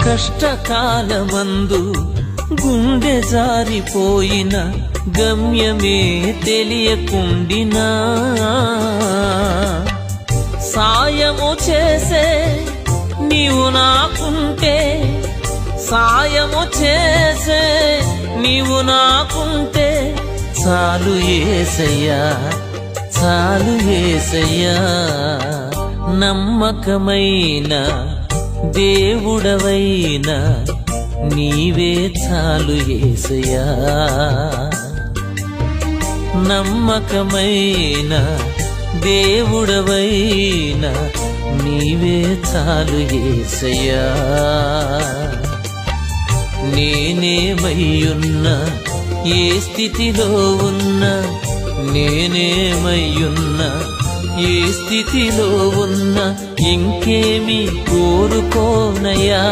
కష్టకాలమందు గుండె జారిపోయిన గమ్యమే తెలియకుండినా సాయము చేసే నీవు నాకుంటే, సాయము చేసే నీవు నాకుంటే చాలు యేసయ్యా, చాలు యేసయ్యా. నమ్మకమైన దేవుడవైన నీవే చాలు యేసయ్యా. నమ్మకమైన దేవుడవైన నీవే చాలు యేసయ్యా. నేనేమయ్యున్నా, ఏ స్థితిలో ఉన్నా, నేనేమయ్యున్నా, ఏ స్థితిలో ఉన్నా ఇంకేమి కోరుకోనయ్యా.